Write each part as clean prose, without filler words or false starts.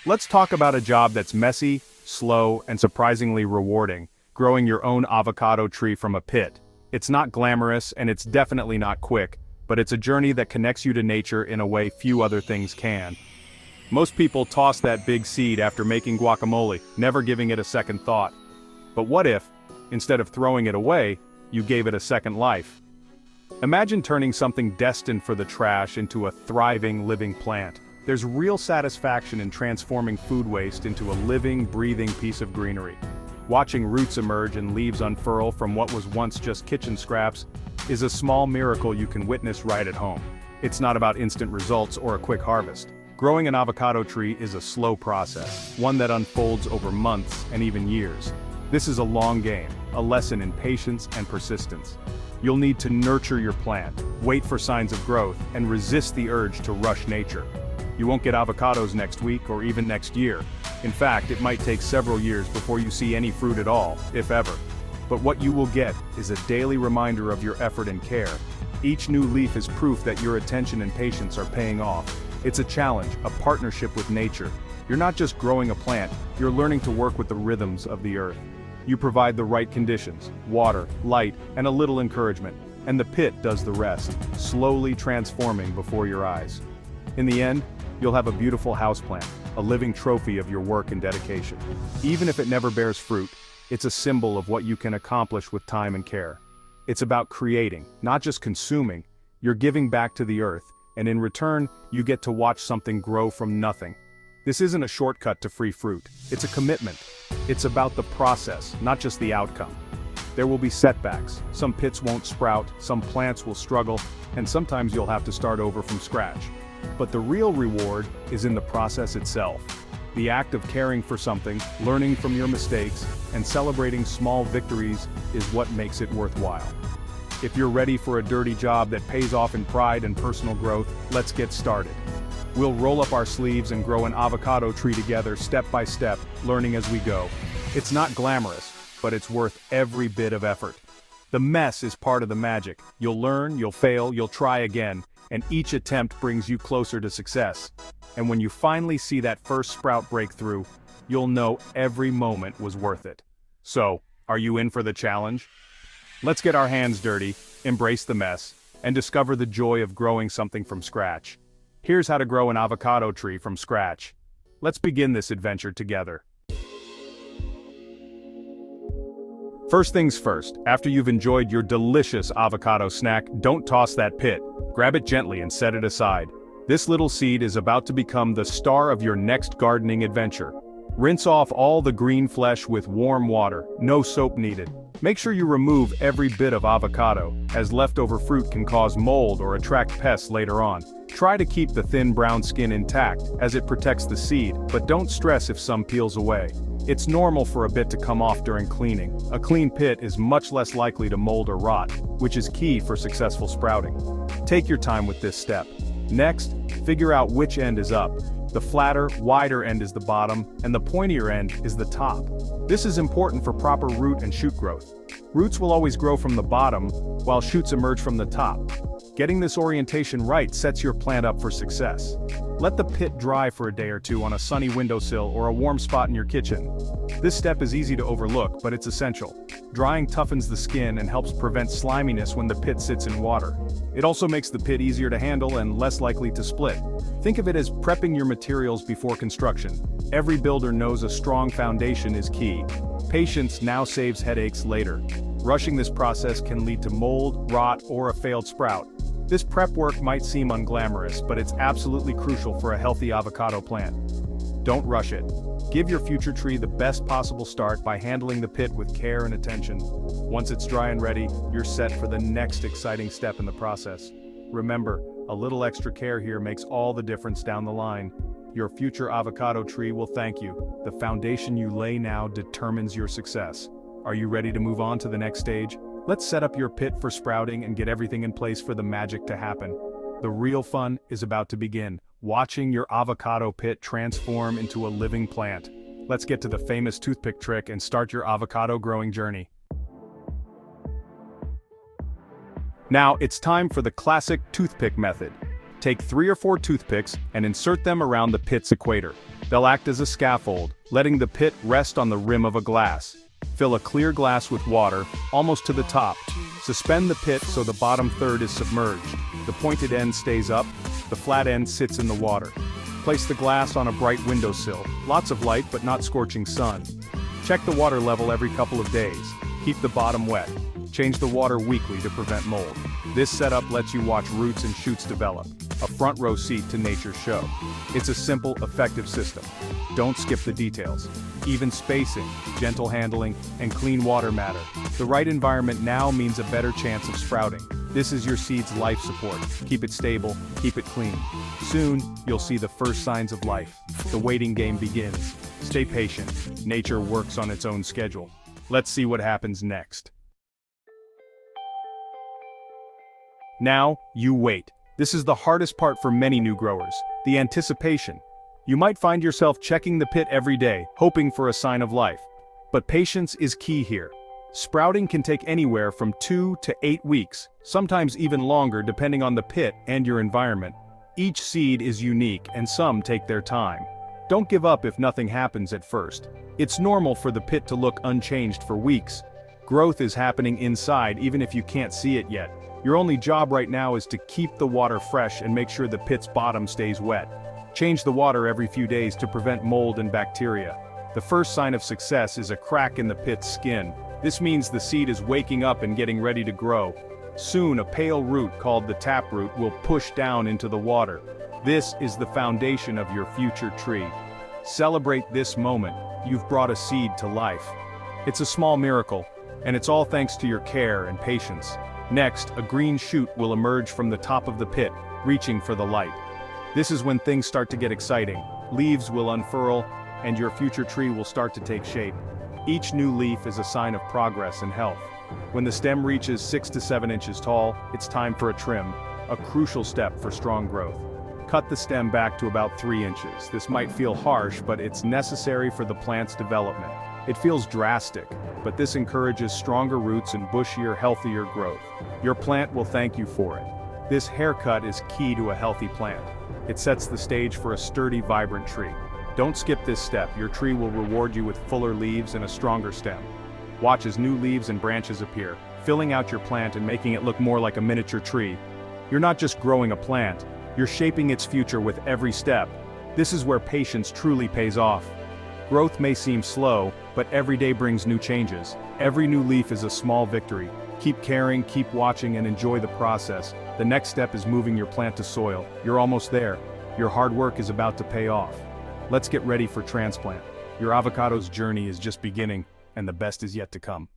Let's talk about a job that's messy, slow, and surprisingly rewarding: growing your own avocado tree from a pit. It's not glamorous and it's definitely not quick, but it's a journey that connects you to nature in a way few other things can. Most people toss that big seed after making guacamole, never giving it a second thought. But what if, instead of throwing it away, you gave it a second life? Imagine turning something destined for the trash into a thriving, living plant. There's real satisfaction in transforming food waste into a living, breathing piece of greenery. Watching roots emerge and leaves unfurl from what was once just kitchen scraps is a small miracle you can witness right at home. It's not about instant results or a quick harvest. Growing an avocado tree is a slow process, one that unfolds over months and even years. This is a long game, a lesson in patience and persistence. You'll need to nurture your plant, wait for signs of growth, and resist the urge to rush nature. You won't get avocados next week or even next year. In fact, it might take several years before you see any fruit at all, if ever. But what you will get is a daily reminder of your effort and care. Each new leaf is proof that your attention and patience are paying off. It's a challenge, a partnership with nature. You're not just growing a plant, you're learning to work with the rhythms of the earth. You provide the right conditions, water, light, and a little encouragement, and the pit does the rest, slowly transforming before your eyes. In the end, you'll have a beautiful houseplant, a living trophy of your work and dedication. Even if it never bears fruit, it's a symbol of what you can accomplish with time and care. It's about creating, not just consuming. You're giving back to the earth, and in return, you get to watch something grow from nothing. This isn't a shortcut to free fruit, it's a commitment. It's about the process, not just the outcome. There will be setbacks, some pits won't sprout, some plants will struggle, and sometimes you'll have to start over from scratch. But the real reward is in the process itself. The act of caring for something, learning from your mistakes, and celebrating small victories is what makes it worthwhile. If you're ready for a dirty job that pays off in pride and personal growth, let's get started. We'll roll up our sleeves and grow an avocado tree together step by step, learning as we go. It's not glamorous, but it's worth every bit of effort. The mess is part of the magic. You'll learn, you'll fail, you'll try again, and each attempt brings you closer to success. And when you finally see that first sprout break through, you'll know every moment was worth it. So, are you in for the challenge? Let's get our hands dirty, embrace the mess, and discover the joy of growing something from scratch. Here's how to grow an avocado tree from scratch. Let's begin this adventure together. First things first, after you've enjoyed your delicious avocado snack, don't toss that pit. Grab it gently and set it aside. This little seed is about to become the star of your next gardening adventure. Rinse off all the green flesh with warm water, no soap needed. Make sure you remove every bit of avocado, as leftover fruit can cause mold or attract pests later on. Try to keep the thin brown skin intact, as it protects the seed, but don't stress if some peels away. It's normal for a bit to come off during cleaning. A clean pit is much less likely to mold or rot, which is key for successful sprouting. Take your time with this step. Next, figure out which end is up. The flatter, wider end is the bottom, and the pointier end is the top. This is important for proper root and shoot growth. Roots will always grow from the bottom, while shoots emerge from the top. Getting this orientation right sets your plant up for success. Let the pit dry for a day or two on a sunny windowsill or a warm spot in your kitchen. This step is easy to overlook, but it's essential. Drying toughens the skin and helps prevent sliminess when the pit sits in water. It also makes the pit easier to handle and less likely to split. Think of it as prepping your materials before construction. Every builder knows a strong foundation is key. Patience now saves headaches later. Rushing this process can lead to mold, rot, or a failed sprout. This prep work might seem unglamorous, but it's absolutely crucial for a healthy avocado plant. Don't rush it. Give your future tree the best possible start by handling the pit with care and attention. Once it's dry and ready, you're set for the next exciting step in the process. Remember, a little extra care here makes all the difference down the line. Your future avocado tree will thank you. The foundation you lay now determines your success. Are you ready to move on to the next stage? Let's set up your pit for sprouting and get everything in place for the magic to happen. The real fun is about to begin, watching your avocado pit transform into a living plant. Let's get to the famous toothpick trick and start your avocado growing journey. Now, it's time for the classic toothpick method. Take 3 or 4 toothpicks and insert them around the pit's equator. They'll act as a scaffold, letting the pit rest on the rim of a glass. Fill a clear glass with water, almost to the top. Suspend the pit so the bottom third is submerged. The pointed end stays up, the flat end sits in the water. Place the glass on a bright windowsill, lots of light but not scorching sun. Check the water level every couple of days. Keep the bottom wet. Change the water weekly to prevent mold. This setup lets you watch roots and shoots develop. A front row seat to nature's show. It's a simple, effective system. Don't skip the details. Even spacing, gentle handling, and clean water matter. The right environment now means a better chance of sprouting. This is your seed's life support. Keep it stable, keep it clean. Soon, you'll see the first signs of life. The waiting game begins. Stay patient. Nature works on its own schedule. Let's see what happens next. Now, you wait. This is the hardest part for many new growers, the anticipation. You might find yourself checking the pit every day, hoping for a sign of life. But patience is key here. Sprouting can take anywhere from 2 to 8 weeks, sometimes even longer depending on the pit and your environment. Each seed is unique and some take their time. Don't give up if nothing happens at first. It's normal for the pit to look unchanged for weeks. Growth is happening inside even if you can't see it yet. Your only job right now is to keep the water fresh and make sure the pit's bottom stays wet. Change the water every few days to prevent mold and bacteria. The first sign of success is a crack in the pit's skin. This means the seed is waking up and getting ready to grow. Soon a pale root called the taproot will push down into the water. This is the foundation of your future tree. Celebrate this moment. You've brought a seed to life. It's a small miracle, and it's all thanks to your care and patience. Next, a green shoot will emerge from the top of the pit, reaching for the light. This is when things start to get exciting. Leaves will unfurl, and your future tree will start to take shape. Each new leaf is a sign of progress and health. When the stem reaches 6 to 7 inches tall, it's time for a trim, a crucial step for strong growth. Cut the stem back to about 3 inches. This might feel harsh, but it's necessary for the plant's development. It feels drastic, but this encourages stronger roots and bushier, healthier growth. Your plant will thank you for it. This haircut is key to a healthy plant. It sets the stage for a sturdy, vibrant tree. Don't skip this step. Your tree will reward you with fuller leaves and a stronger stem. Watch as new leaves and branches appear, filling out your plant and making it look more like a miniature tree. You're not just growing a plant, you're shaping its future with every step. This is where patience truly pays off. Growth may seem slow, but every day brings new changes. Every new leaf is a small victory. Keep caring, keep watching, and enjoy the process. The next step is moving your plant to soil. You're almost there. Your hard work is about to pay off. Let's get ready for transplant. Your avocado's journey is just beginning, and the best is yet to come.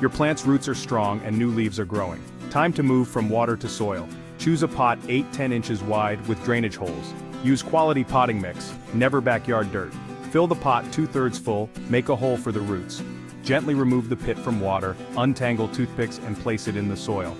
Your plant's roots are strong and new leaves are growing. Time to move from water to soil. Choose a pot 8-10 inches wide with drainage holes. Use quality potting mix, never backyard dirt. Fill the pot 2/3 full, make a hole for the roots. Gently remove the pit from water, untangle toothpicks and place it in the soil.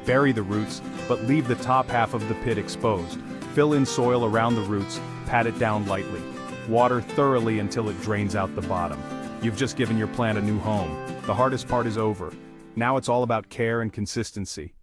Bury the roots, but leave the top half of the pit exposed. Fill in soil around the roots, pat it down lightly. Water thoroughly until it drains out the bottom. You've just given your plant a new home. The hardest part is over. Now it's all about care and consistency.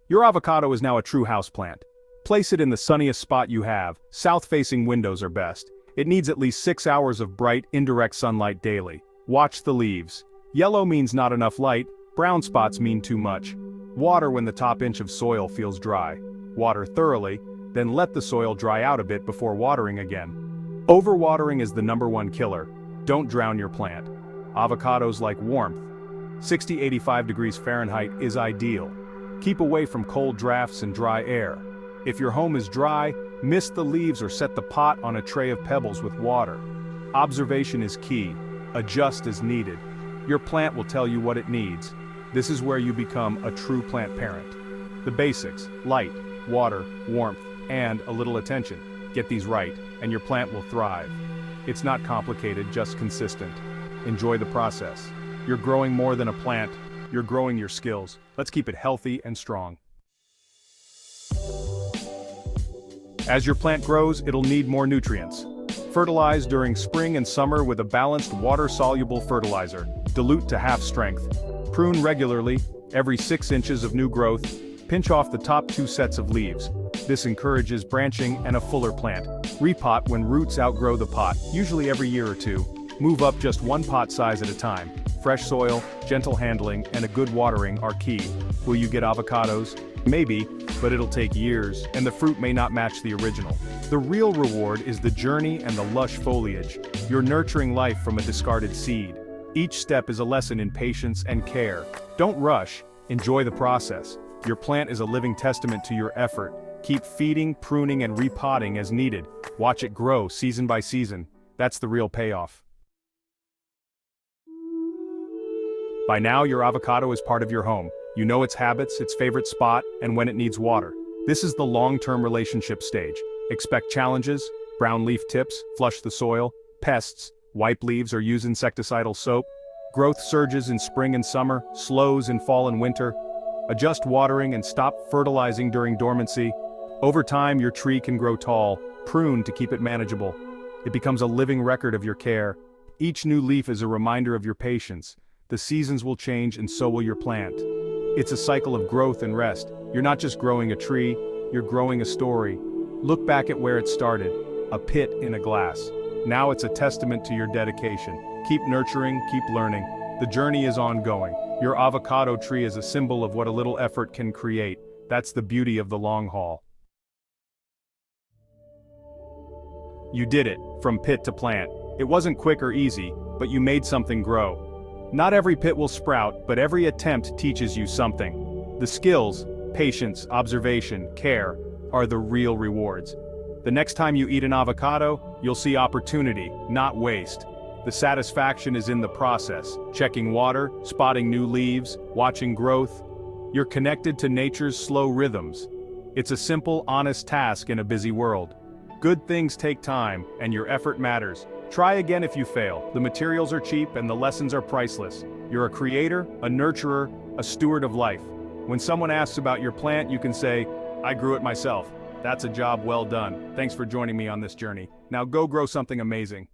Your avocado is now a true houseplant. Place it in the sunniest spot you have. South-facing windows are best. It needs at least 6 hours of bright, indirect sunlight daily. Watch the leaves. Yellow means not enough light, brown spots mean too much. Water when the top inch of soil feels dry. Water thoroughly, then let the soil dry out a bit before watering again. Overwatering is the #1 killer. Don't drown your plant. Avocados like warmth. 60-85 degrees Fahrenheit is ideal. Keep away from cold drafts and dry air. If your home is dry, mist the leaves or set the pot on a tray of pebbles with water. Observation is key. Adjust as needed. Your plant will tell you what it needs. This is where you become a true plant parent. The basics: light, water, warmth, and a little attention. Get these right, and your plant will thrive. It's not complicated, just consistent. Enjoy the process. You're growing more than a plant. You're growing your skills. Let's keep it healthy and strong. As your plant grows, it'll need more nutrients. Fertilize during spring and summer with a balanced water-soluble fertilizer. Dilute to half strength. Prune regularly, every 6 inches of new growth. Pinch off the top 2 sets of leaves. This encourages branching and a fuller plant. Repot when roots outgrow the pot, usually every year or 2. Move up just 1 pot size at a time. Fresh soil, gentle handling, and a good watering are key. Will you get avocados? Maybe, but it'll take years, and the fruit may not match the original. The real reward is the journey and the lush foliage. You're nurturing life from a discarded seed. Each step is a lesson in patience and care. Don't rush, enjoy the process. Your plant is a living testament to your effort. Keep feeding, pruning, and repotting as needed. Watch it grow season by season. That's the real payoff. By now, your avocado is part of your home. You know its habits, its favorite spot, and when it needs water. This is the long-term relationship stage. Expect challenges, brown leaf tips, flush the soil, pests, wipe leaves or use insecticidal soap. Growth surges in spring and summer, slows in fall and winter. Adjust watering and stop fertilizing during dormancy. Over time, your tree can grow tall, prune to keep it manageable. It becomes a living record of your care. Each new leaf is a reminder of your patience. The seasons will change and so will your plant. It's a cycle of growth and rest. You're not just growing a tree, you're growing a story. Look back at where it started, a pit in a glass. Now it's a testament to your dedication. Keep nurturing, keep learning. The journey is ongoing. Your avocado tree is a symbol of what a little effort can create. That's the beauty of the long haul. You did it, from pit to plant. It wasn't quick or easy, but you made something grow. Not every pit will sprout, but every attempt teaches you something. The skills, patience, observation, care, are the real rewards. The next time you eat an avocado, you'll see opportunity, not waste. The satisfaction is in the process, checking water, spotting new leaves, watching growth. You're connected to nature's slow rhythms. It's a simple, honest task in a busy world. Good things take time, and your effort matters. Try again if you fail. The materials are cheap and the lessons are priceless. You're a creator, a nurturer, a steward of life. When someone asks about your plant, you can say, "I grew it myself." That's a job well done. Thanks for joining me on this journey. Now go grow something amazing.